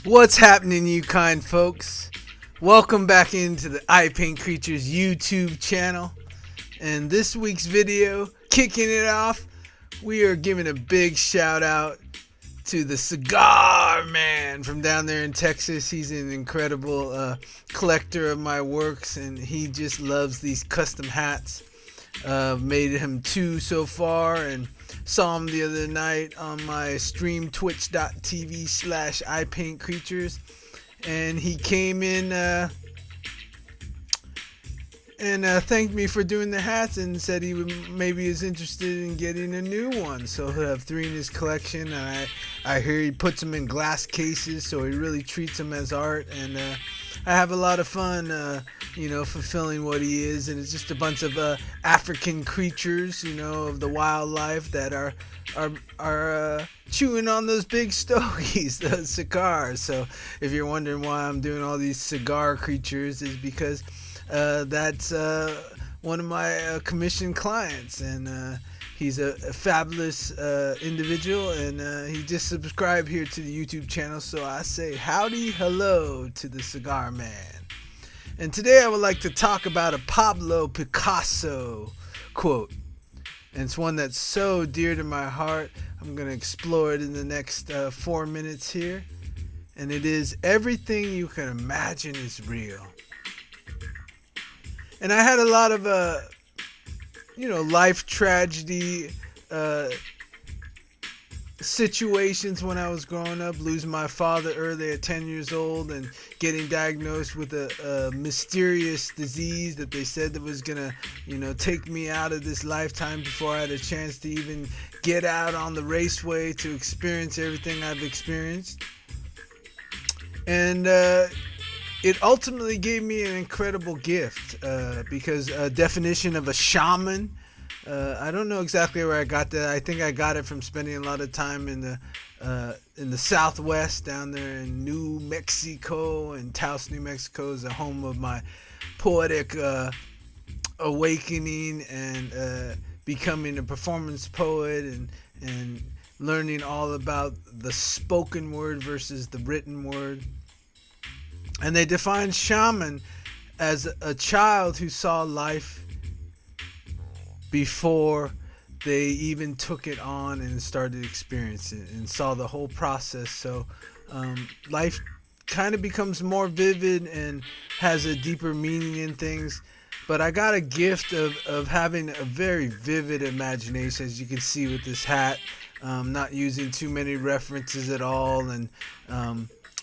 What's happening, you kind folks? Welcome back into the Ipaintcreatures YouTube channel. And this week's video, kicking it off, we are giving a big shout out to the Cigar Man from down there in Texas. He's an incredible collector of my works, and he just loves these custom hats. Made him 2 so far, and saw him the other night on my stream, twitch.tv/ipaintcreatures, and he came in and thanked me for doing the hats and said he would maybe is interested in getting a new one. So he'll have 3 in his collection, and I hear he puts them in glass cases, so he really treats them as art, and I have a lot of fun fulfilling what he is. And it's just a bunch of African creatures, of the wildlife that are chewing on those big stogies, those cigars. So if you're wondering why I'm doing all these cigar creatures, is because that's one of my commissioned clients, and he's a fabulous individual, and he just subscribed here to the YouTube channel. So I say howdy hello to the Cigar Man. And today I would like to talk about a Pablo Picasso quote. And it's one that's so dear to my heart. I'm going to explore it in the next 4 minutes here. And it is, everything you can imagine is real. And I had a lot of life tragedy situations when I was growing up, losing my father early at 10 years old and getting diagnosed with a mysterious disease that they said that was gonna take me out of this lifetime before I had a chance to even get out on the raceway to experience everything I've experienced. And it ultimately gave me an incredible gift, because a definition of a shaman, I don't know exactly where I got that. I think I got it from spending a lot of time in the Southwest, down there in New Mexico, and Taos, New Mexico is the home of my poetic awakening and becoming a performance poet, and learning all about the spoken word versus the written word. And they define shaman as a child who saw life before they even took it on and started experiencing it and saw the whole process. So life kind of becomes more vivid and has a deeper meaning in things. But I got a gift of having a very vivid imagination, as you can see with this hat. Not using too many references at all, and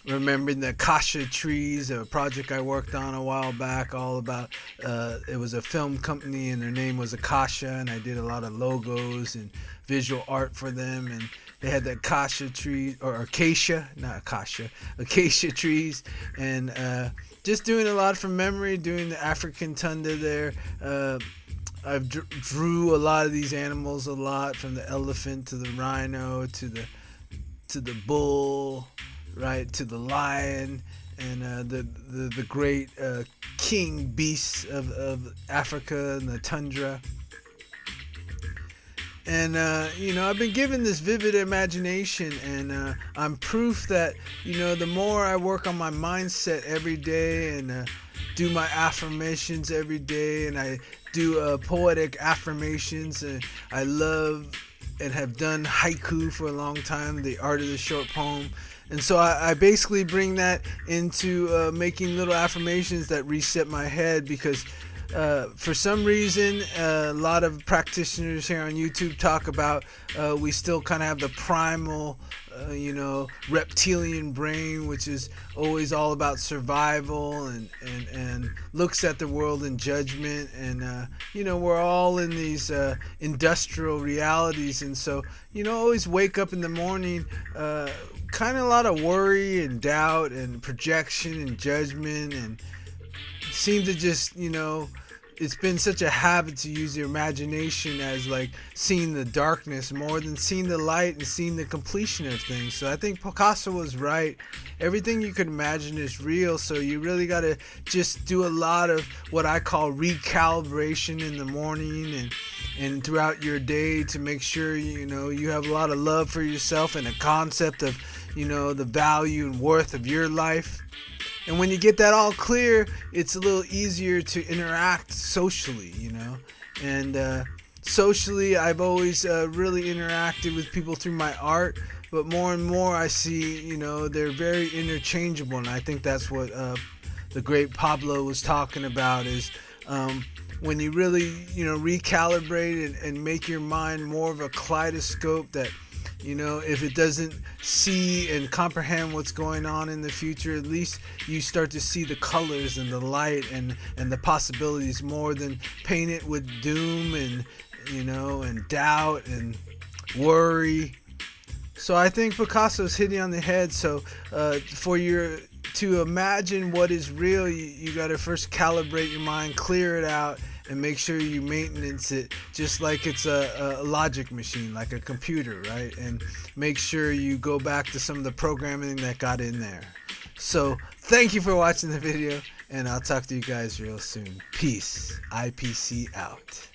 remembering the acacia trees, a project I worked on a while back, all about, it was a film company and their name was Acacia, and I did a lot of logos and visual art for them, and they had the acacia tree, or acacia, not acacia, acacia trees, and just doing a lot from memory, doing the African tundra there. I've drew a lot of these animals a lot, from the elephant to the rhino to the bull, right, to the lion, and the great king beasts of Africa and the tundra. And I've been given this vivid imagination, and I'm proof that the more I work on my mindset every day, and do my affirmations every day, and I do poetic affirmations, and I love and have done haiku for a long time, the art of the short poem. And so I basically bring that into making little affirmations that reset my head, because for some reason a lot of practitioners here on YouTube talk about we still kind of have the primal reptilian brain, which is always all about survival, and looks at the world in judgment, and we're all in these industrial realities, and so always wake up in the morning kind of a lot of worry and doubt and projection and judgment, and seem to just it's been such a habit to use your imagination as like seeing the darkness more than seeing the light and seeing the completion of things. So I think Picasso was right. Everything you could imagine is real. So you really got to just do a lot of what I call recalibration in the morning, and and throughout your day to make sure you have a lot of love for yourself and a concept of the value and worth of your life. And when you get that all clear, it's a little easier to interact socially, and socially I've always really interacted with people through my art, but more and more I see they're very interchangeable, and I think that's what the great Pablo was talking about is when you really recalibrate and make your mind more of a kaleidoscope that if it doesn't see and comprehend what's going on in the future, at least you start to see the colors and the light and the possibilities more than paint it with doom and and doubt and worry. So I think Picasso's hitting on the head. So to imagine what is real, you got to first calibrate your mind, clear it out, and make sure you maintenance it just like it's a logic machine, like a computer, right? And make sure you go back to some of the programming that got in there. So thank you for watching the video, and I'll talk to you guys real soon. Peace. IPC out.